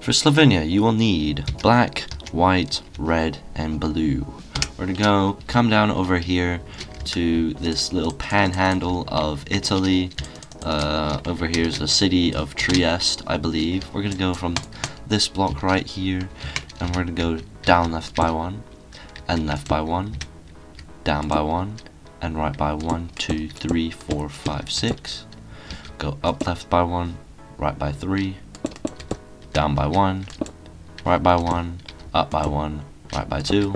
For Slovenia, you will need black, white, red, and blue. We're gonna come down over here to this little panhandle of Italy. Over here is the city of Trieste, I believe. We're gonna go from this block right here, and we're gonna go down left by 1, and left by 1, down by 1, and right by 1, 2, 3, 4, 5, 6. Go up left by 1, right by 3, down by 1, right by 1, up by 1, right by 2,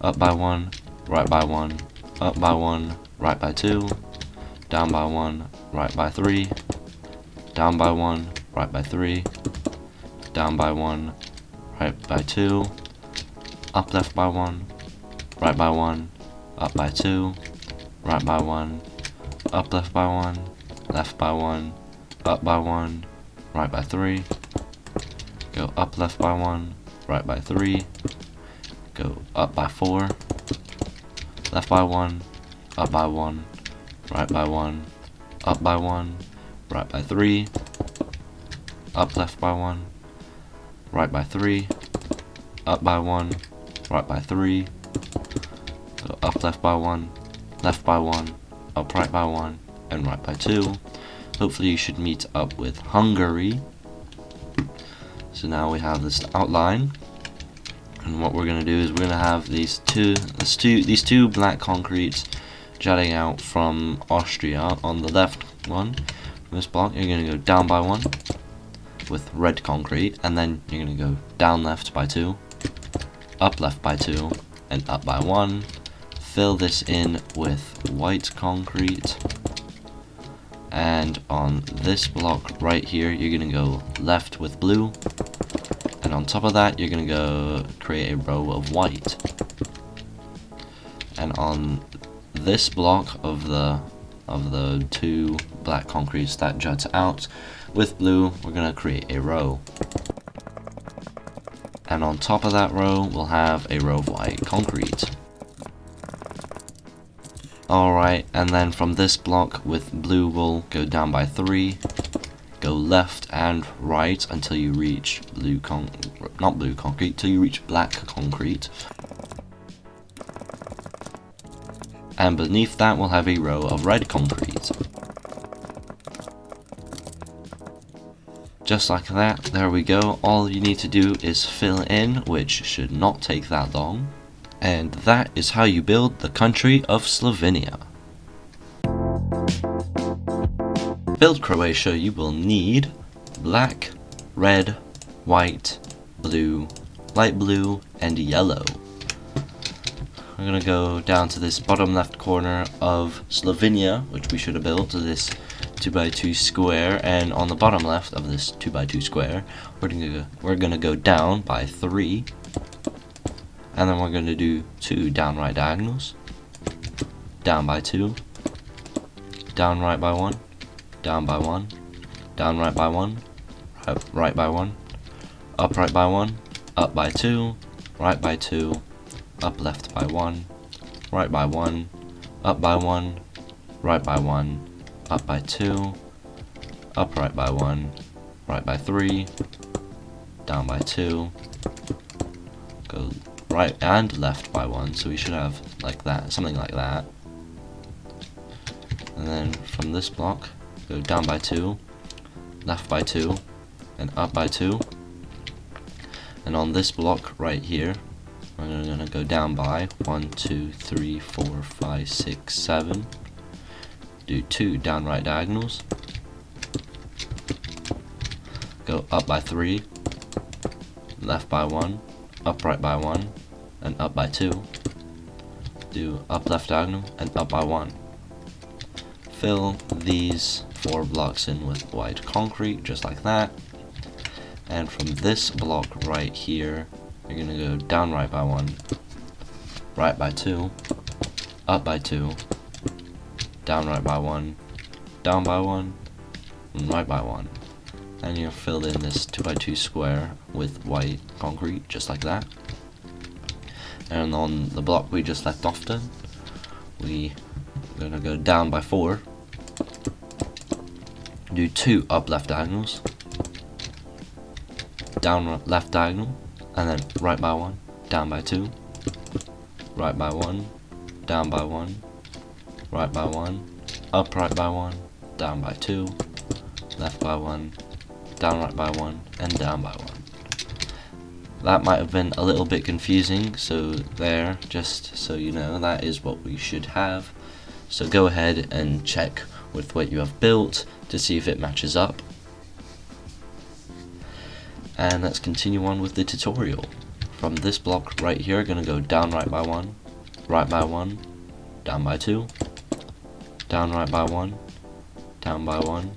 up by 1, right by 1, up by 1, right by 2, down by 1, right by 3, down by 1, right by 3, down by 1, right by 2, up left by 1, right by 1, up by 2, right by 1, up left by 1, left by 1, up by 1, right by 3, go up left by 1, right by 3, go up by 4, left by 1, up by 1, right by 1, up by 1, right by 3, up left by 1, right by 3, up by 1, right by 3, go up left by 1, left by 1, up right by 1, and right by 2. Hopefully you should meet up with Hungary. So now we have this outline, and what we're going to do is we're going to have these two black concretes jutting out from Austria on the left one. From this block, you're going to go down by 1 with red concrete, and then you're going to go down left by 2, up left by 2, and up by 1. Fill this in with white concrete, and on this block right here, you're going to go left with blue, and on top of that, you're going to go create a row of white. And on this block of the two black concretes that juts out with blue, we're going to create a row. And on top of that row, we'll have a row of white concrete. Alright, and then from this block with blue, we'll go down by 3, go left and right until you reach till you reach black concrete. And beneath that, we'll have a row of red concrete. Just like that, there we go. All you need to do is fill in, which should not take that long. And that is how you build the country of Slovenia. To build Croatia, you will need black, red, white, blue, light blue, and yellow. We're gonna go down to this bottom left corner of Slovenia, which we should have built, to this 2x2 square, and on the bottom left of this 2x2 square, we're gonna go down by 3. And then we're going to do 2 down right diagonals, down by 2, down right by 1, down by 1, down right by 1, right by 1, up right by 1, up by 2, right by 2, up left by 1, right by 1, up by 1, right by 1, up by 2, up right by 1, right by 3, down by 2, go right and left by 1, so we should have like that, something like that. And then from this block, go down by 2, left by 2, and up by 2. And on this block right here, we're going to go down by 1, 2, 3, 4, 5, 6, 7. Do 2 down right diagonals. Go up by 3, left by 1, up right by 1, and up by 2. Do up left diagonal and up by 1. Fill these 4 blocks in with white concrete, just like that. And from this block right here, you're going to go down right by 1, right by 2, up by 2, down right by 1, down by 1, and right by 1. And you'll fill in this 2x2 square with white concrete, just like that. And on the block we just left off then, we We're gonna go down by 4. Do 2 up left diagonals. Down left diagonal, and then right by 1, down by 2, right by 1, down by 1, right by 1, up right by 1, down by 2, left by 1, down right by 1, and down by 1. That might have been a little bit confusing, so there, just so you know, that is what we should have. So go ahead and check with what you have built to see if it matches up. And let's continue on with the tutorial. From this block right here, gonna go down right by 1, right by 1, down by 2, down right by 1, down by 1,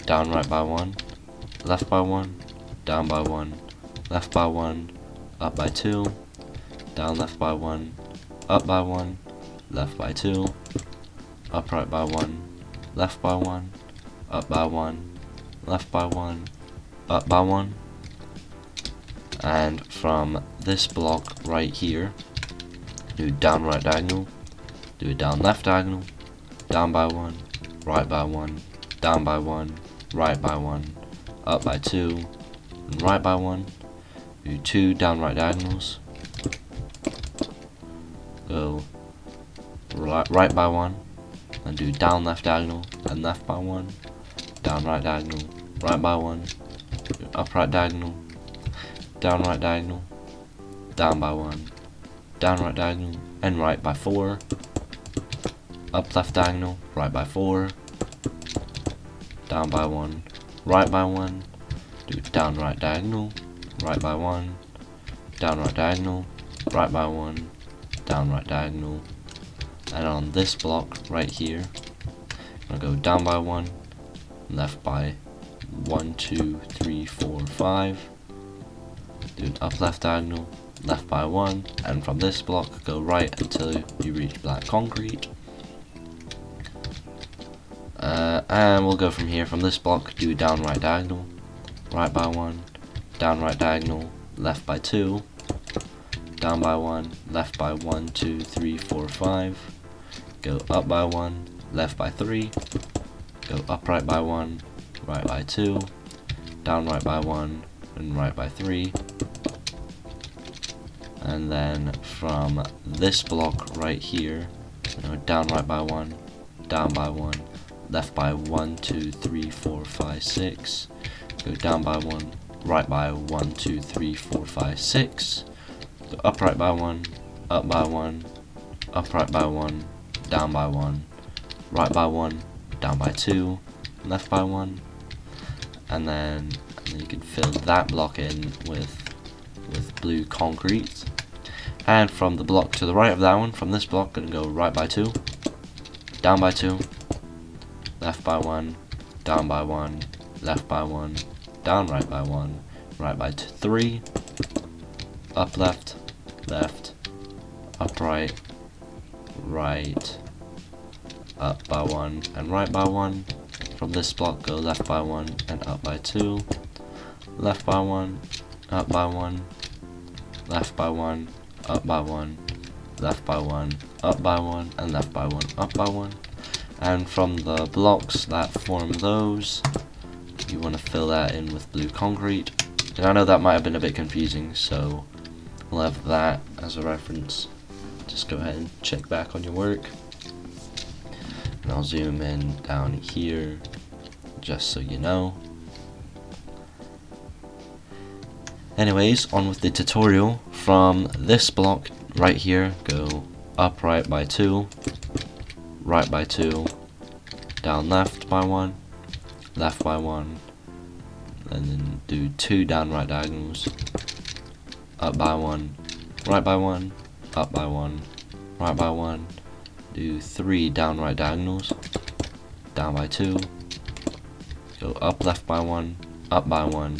down right by 1, left by 1, down by 1, left by 1, up by 2, down left by 1, up by 1, left by 2, up right by 1, left by 1, up by 1, left by 1, up by 1. And from this block right here, do down right diagonal, do a down left diagonal, down by 1, right by 1, down by 1, right by 1, up by 2, and right by 1. Do 2 down right diagonals, go right by 1, and do down left diagonal and left by 1, down right diagonal, right by 1, do up right diagonal, down right diagonal, down by 1, down right diagonal, and right by 4, up left diagonal, right by 4, down by 1, right by 1, do down right diagonal, right by 1, down right diagonal, right by 1, down right diagonal. And on this block right here, I'm gonna go down by 1, left by 1, 2, 3, 4, 5, do an up left diagonal, left by 1, and from this block go right until you reach black concrete. And we'll go from here. From this block, do down right diagonal, right by 1, down right diagonal, left by 2, down by 1, left by 1, 2, 3, 4, 5, go up by 1, left by 3, go up right by 1, right by 2, down right by 1, and right by 3. And then from this block right here, down right by 1, down by 1, left by 1, 2, 3, 4, 5, 6, go down by 1, right by 1, 2, 3, 4, 5, 6, go up right by 1, up by 1, up right by 1, down by 1, right by 1, down by 2, left by 1, and then you can fill that block in with blue concrete. And from the block to the right of that one, from this block, gonna go right by 2, down by 2, left by 1, down by 1, left by 1, down right by 1, right by 3, up left, left, up right, right, up by 1, and right by 1. From this block, go left by 1 and up by 2, left by 1, up by 1, left by 1, up by 1, left by 1, up by 1, and left by 1, up by 1. And from the blocks that form those, you want to fill that in with blue concrete. And I know that might have been a bit confusing, so we'll have that as a reference. Just go ahead and check back on your work. And I'll zoom in down here, just so you know. Anyways, on with the tutorial. From this block right here, go up right by 2, right by 2, down left by 1, left by 1, and then do 2 down right diagonals, up by 1, right by 1, up by 1, right by 1, do 3 down right diagonals, down by 2, go up left by 1, up by 1,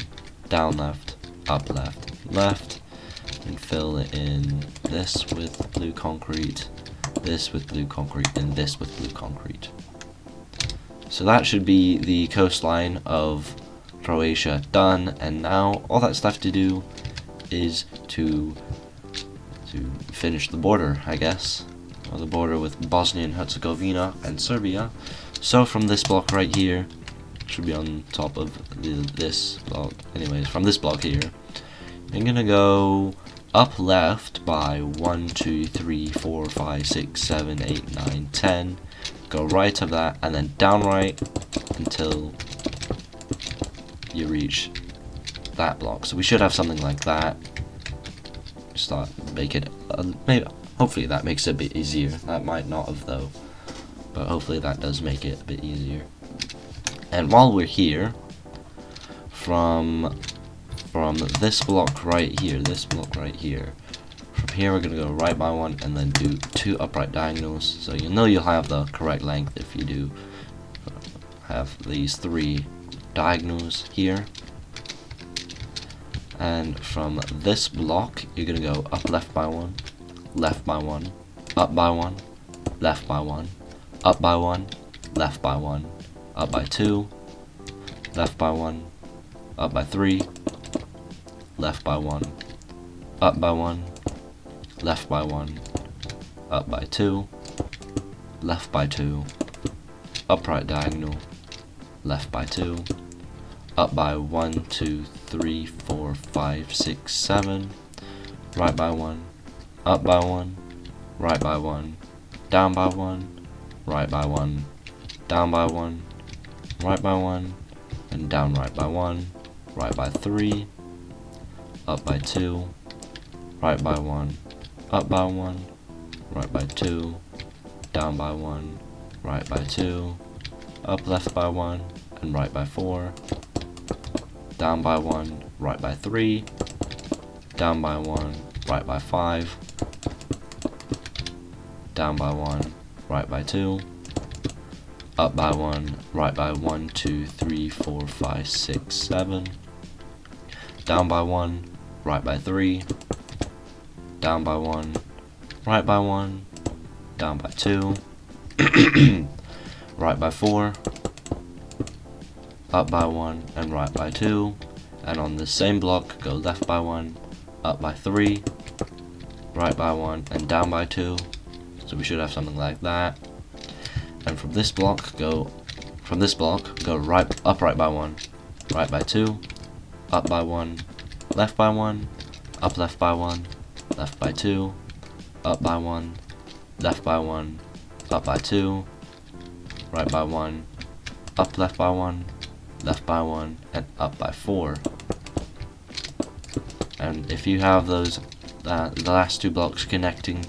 down left, up left, left, and fill in this with blue concrete, this with blue concrete, and this with blue concrete. So that should be the coastline of Croatia done, and now all that's left to do is to finish the border, I guess. on the border with Bosnia and Herzegovina and Serbia. So from this block right here, should be on top of this block. Anyways, from this block here, I'm gonna go up left by 1, 2, 3, 4, 5, 6, 7, 8, 9, 10. Go right of that, and then down right until you reach that block. So we should have something like that. Start make it maybe. Hopefully that makes it a bit easier. That might not have though, but hopefully that does make it a bit easier. And while we're here, from this block right here, from here we're gonna go right by one and then do 2 upright diagonals. So you know you'll have the correct length if you do have these 3 diagonals here. And from this block, you're gonna go up left by 1, left by 1, up by 1, left by 1, up by 1, left by 1, up by 2, left by 1, up by 3, left by 1, up by 1, left by 1, up by 2, left by 2, upright diagonal, left by 2, up by 1, 2, 3, 4, 5, 6, 7, right by 1, up by 1, right by 1, down by 1, right by 1, down by 1, right by 1, and down right by 1, right by 3, up by 2, right by 1, up by 1, right by 2, down by 1, right by 2, up left by 1, and right by 4, down by 1, right by 3, down by 1, right by 5, down by 1, right by 2, up by 1, right by 1, 2, 3, 4, 5, 6, 7, down by 1, right by 3, down by 1, right by 1, down by 2, right by 4, up by 1, and right by 2, and on the same block, go left by 1, up by 3, right by 1, and down by 2, so we should have something like that. And from this block, go right by 1, right by 2, up by 1, left by 1, up left by 1, left by 2, up by 1, left by 1, up by 2, right by 1, up left by 1, left by 1, and up by 4. And if you have those the last 2 blocks connecting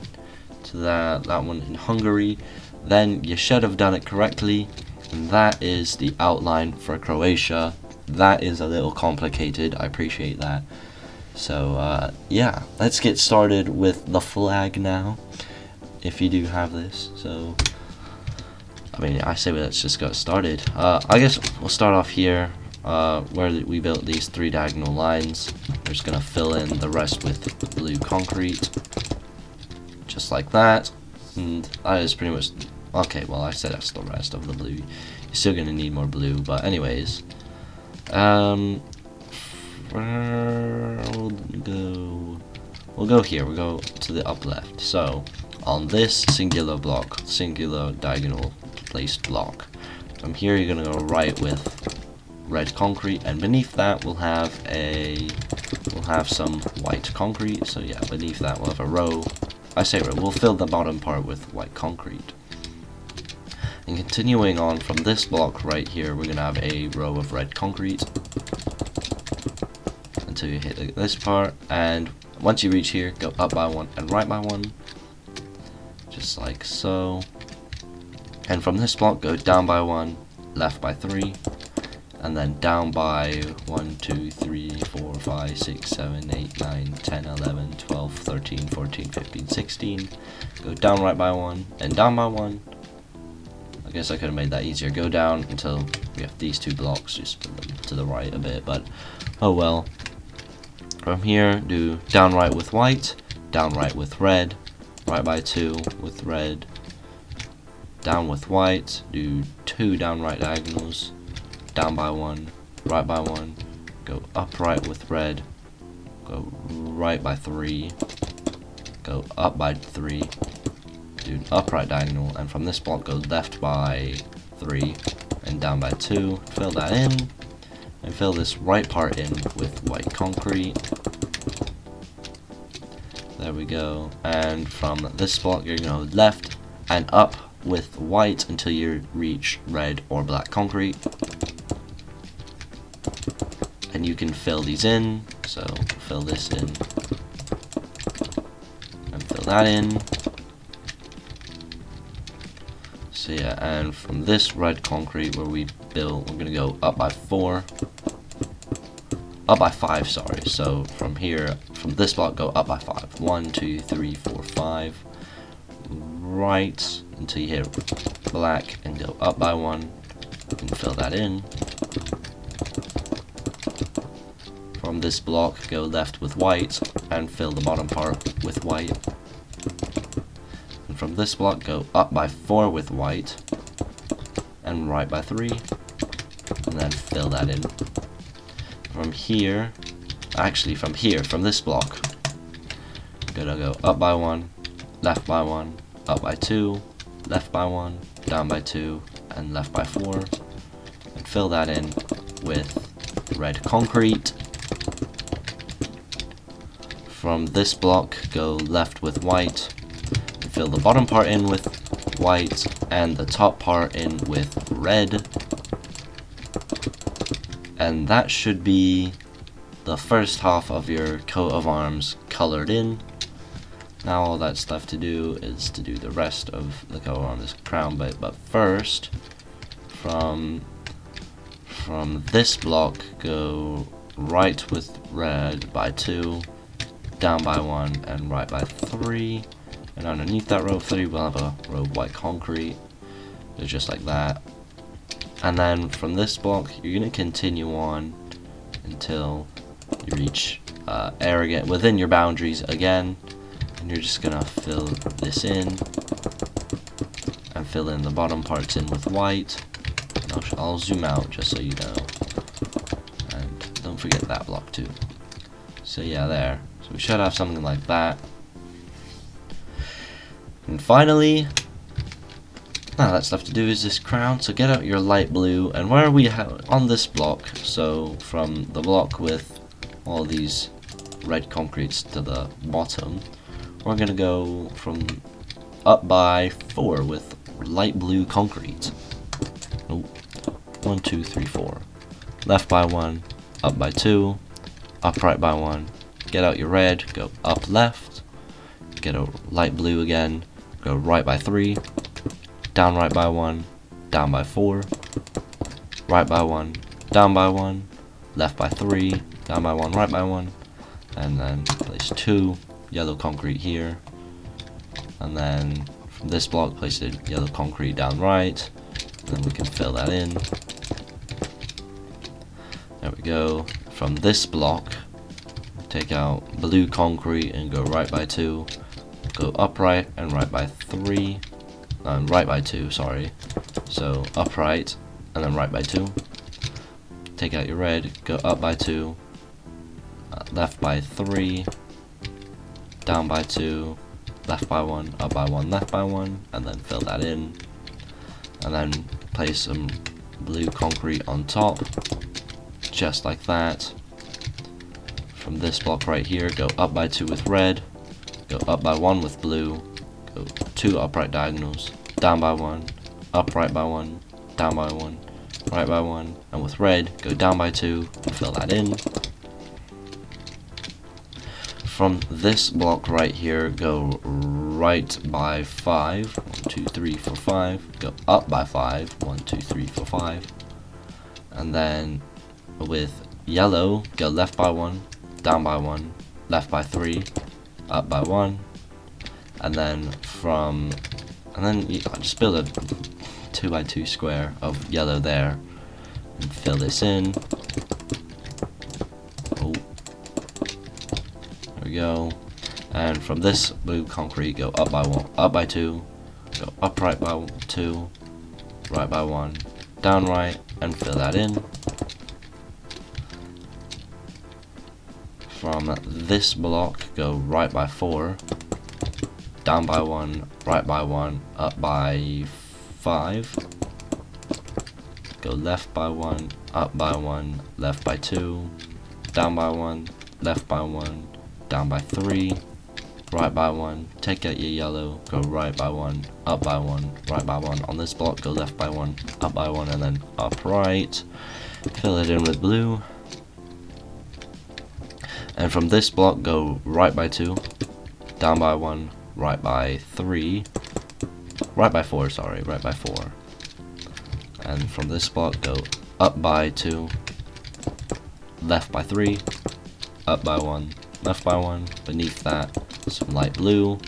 to that one in Hungary, then you should have done it correctly, and that is the outline for Croatia. That is a little complicated, I appreciate that. So yeah, let's get started with the flag now, if you do have this. So I mean, I say let's just get started. I guess we'll start off here where we built these 3 diagonal lines. We're just gonna fill in the rest with blue concrete, just like that. And that is pretty much okay. Well, I said that's the rest of the blue. You're still gonna need more blue, but anyways, we'll go here. We'll go to the up left. So on this singular diagonal placed block, from here you're gonna go right with red concrete, and beneath that we'll have some white concrete. So yeah, beneath that we'll have a row. I say row. We'll fill the bottom part with white concrete. And continuing on from this block right here, we're gonna have a row of red concrete until you hit this part. And once you reach here, go up by 1 and right by 1, just like so. And from this block, go down by 1, left by 3, and then down by 1, 2, 3, 4, 5, 6, 7, 8, 9, 10, 11, 12, 13, 14, 15, 16. Go down right by 1 and down by 1. I guess I could have made that easier. Go down until we have these 2 blocks, just put them to the right a bit, but oh well. From here, do down right with white, down right with red, right by 2 with red, down with white, do 2 down right diagonals, down by 1, right by 1, go up right with red, go right by 3, go up by 3, do an upright diagonal, and from this block go left by 3 and down by 2. Fill that in, and fill this right part in with white concrete. There we go. And from this block you're going to go left and up with white until you reach red or black concrete. And you can fill these in, so fill this in and fill that in. So yeah, and from this red concrete where we build, we're gonna go up by 5, sorry. So from here, from this block, go up by 5. 1, 2, 3, 4, 5. Right until you hit black and go up by 1. You can fill that in. From this block, go left with white and fill the bottom part with white. And from this block, go up by 4 with white and right by 3, and then fill that in. From here, actually from here, from this block, gonna go up by 1, left by 1, up by 2, left by 1, down by 2, and left by 4, and fill that in with red concrete. From this block, go left with white, and fill the bottom part in with white, and the top part in with red. And that should be the first half of your coat of arms colored in. Now all that's left to do is to do the rest of the coat of arms, this crown bit. But first, from this block, go right with red by 2, down by 1, and right by 3. And underneath that row of 3, we'll have a row of white concrete. So just like that. And then from this block, you're going to continue on until you reach air within your boundaries again. And you're just going to fill this in and fill in the bottom parts in with white. And I'll zoom out just so you know. And don't forget that block too. So yeah, there. So we should have something like that. And finally, now that's left to do is this crown. So get out your light blue, and where we have on this block, so from the block with all these red concretes to the bottom, we're gonna go from up by 4 with light blue concrete. Oh, 1, 2, 3, 4. Left by 1, up by 2, upright by 1. Get out your red, go up left, get a light blue again, go right by 3, down right by 1, down by 4, right by 1, down by 1, left by 3, down by 1, right by 1, and then place 2 yellow concrete here, and then from this block place the yellow concrete down right, and then we can fill that in. There we go. From this block, take out blue concrete and go right by 2, go upright and right by 3, right by 2, sorry. So upright and then right by 2. Take out your red, go up by 2, left by 3, down by 2, left by 1, up by 1, left by 1, and then fill that in. And then place some blue concrete on top, just like that. From this block right here, go up by 2 with red, go up by 1 with blue, go 2 upright diagonals, down by 1, upright by 1, down by 1, right by 1, and with red, go down by 2, and fill that in. From this block right here, go right by 5, 1, 2, 3, 4, 5, go up by 5, 1, 2, 3, 4, 5, and then with yellow, go left by 1, down by 1, left by 3, up by 1, and then just build a 2x2 square of yellow there, and fill this in. Oh, there we go. And from this blue concrete, go up by 1, up by 2, go upright by 2, right by 1, down right, and fill that in. From this block, go right by 4, down by 1, right by 1, up by 5. Go left by 1, up by 1, left by 2, down by 1, left by 1, down by 3, right by 1, take out your yellow, go right by 1, up by 1, right by 1. On this block, go left by 1, up by 1, and then up right. Fill it in with blue. And from this block, go right by 2, down by 1, right by 3, right by 4, sorry, right by 4. And from this block, go up by 2, left by 3, up by 1, left by 1, beneath that, some light blue.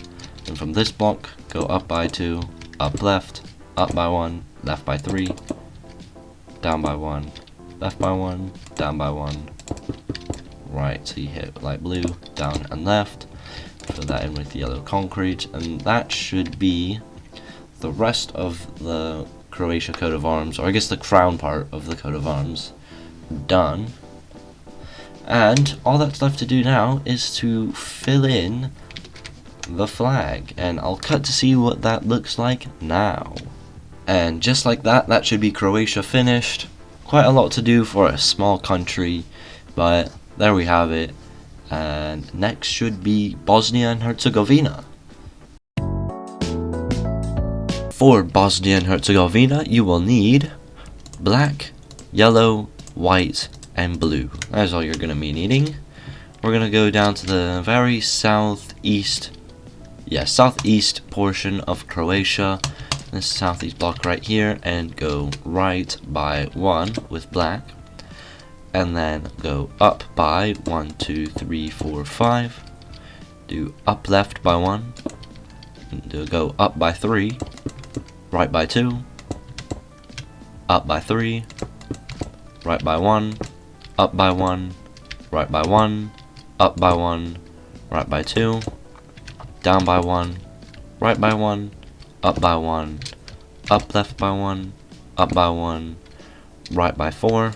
And from this block, go up by 2, up left, up by 1, left by 3, down by 1, left by 1, down by 1, right, so you hit light blue, down and left. Fill that in with yellow concrete, and that should be the rest of the Croatia coat of arms, or I guess the crown part of the coat of arms, done. And all that's left to do now is to fill in the flag, and I'll cut to see what that looks like now. And just like that, that should be Croatia finished. Quite a lot to do for a small country, but there we have it. And next should be Bosnia and Herzegovina. For Bosnia and Herzegovina, you will need black, yellow, white, and blue. That's all you're going to be needing. We're going to go down to the very southeast portion of Croatia. This southeast block right here, and go right by 1 with black. And then go up by 1, 2, 3, 4, 5. Do up left by 1. Go up by 3. Right by 2. Up by 3. Right by 1. Up by 1. Right by 1. Up by 1. Right by 2. Down by 1. Right by 1. Up by 1. Up left by 1. Up by 1. Right by 4.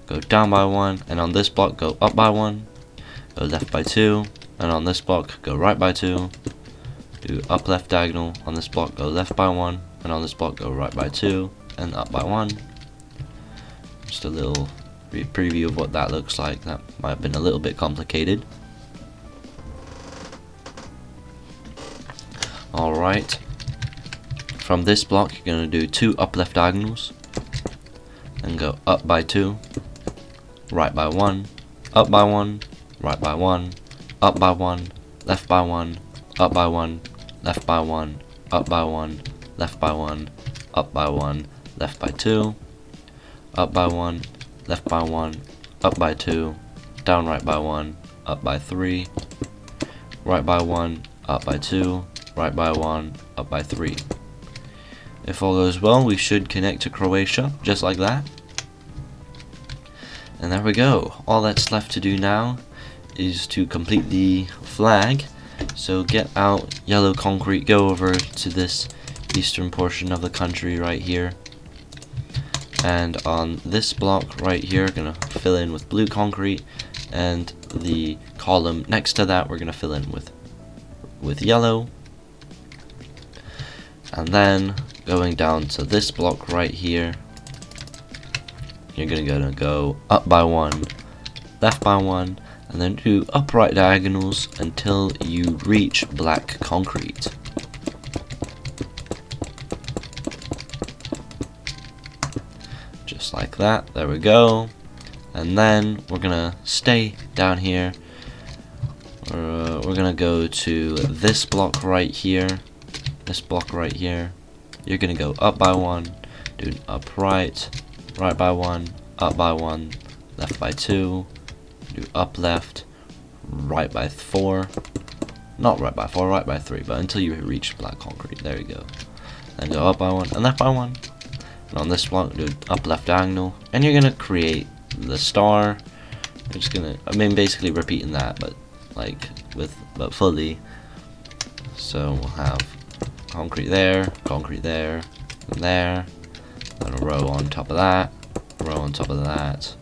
Go down by 1, and on this block go up by 1, go left by 2, and on this block go right by 2, do up left diagonal, on this block go left by 1, and on this block go right by 2, and up by 1. Just a little preview of what that looks like. That might have been a little bit complicated. Alright, from this block you're going to do 2 up left diagonals, and go up by 2, right by 1, up by 1, right by 1, up by 1, left by 1, up by 1, left by 1, up by 1, left by 1, up by 1, left by 2, up by 1, left by 1, up by 2, down right by 1, up by 3, right by 1, up by 2, right by 1, up by 3. If all goes well, we should connect to Croatia, just like that. And there we go. All that's left to do now is to complete the flag. So get out yellow concrete, go over to this eastern portion of the country right here. And on this block right here, gonna fill in with blue concrete, and the column next to that we're gonna fill in with yellow. And then going down to this block right here, you're gonna go up by 1, left by 1, and then do upright diagonals until you reach black concrete. Just like that, there we go. And then we're gonna stay down here. We're gonna go to this block right here. This block right here. You're gonna go up by 1, do upright, right by 1, up by 1, left by 2, do up left, right by 4, not right by 4, right by 3, but until you reach black concrete, there you go. Then go up by 1 and left by 1, and on this block do up left diagonal, and you're gonna create the star. You're just gonna, I mean, basically repeating that, but like but fully. So we'll have concrete there, and there, and a row on top of that, a row on top of that,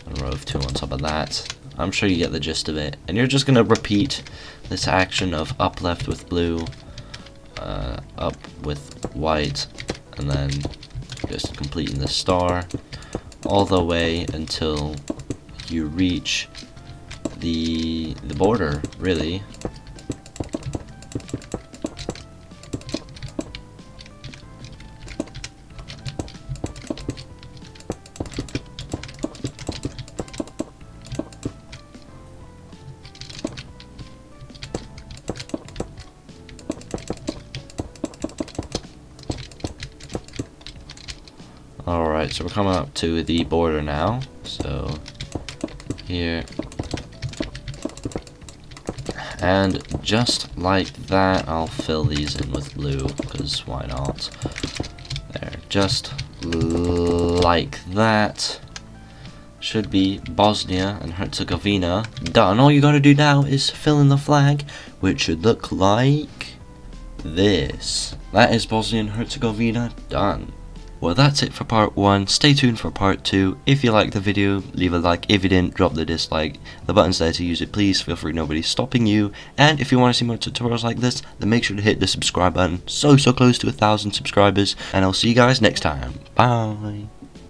and a row of 2 on top of that, I'm sure you get the gist of it. And you're just gonna repeat this action of up left with blue, up with white, and then just completing the star all the way until you reach the border, really. Alright, so we're coming up to the border now. So here, and just like that, I'll fill these in with blue, because why not? There, just like that. Should be Bosnia and Herzegovina done. All you gotta do now is fill in the flag, which should look like this. That is Bosnia and Herzegovina done. Well, that's it for part 1. Stay tuned for part 2. If you liked the video, leave a like. If you didn't, drop the dislike. The button's there to use it, please. Feel free, nobody's stopping you. And if you want to see more tutorials like this, then make sure to hit the subscribe button. So close to 1,000 subscribers. And I'll see you guys next time. Bye.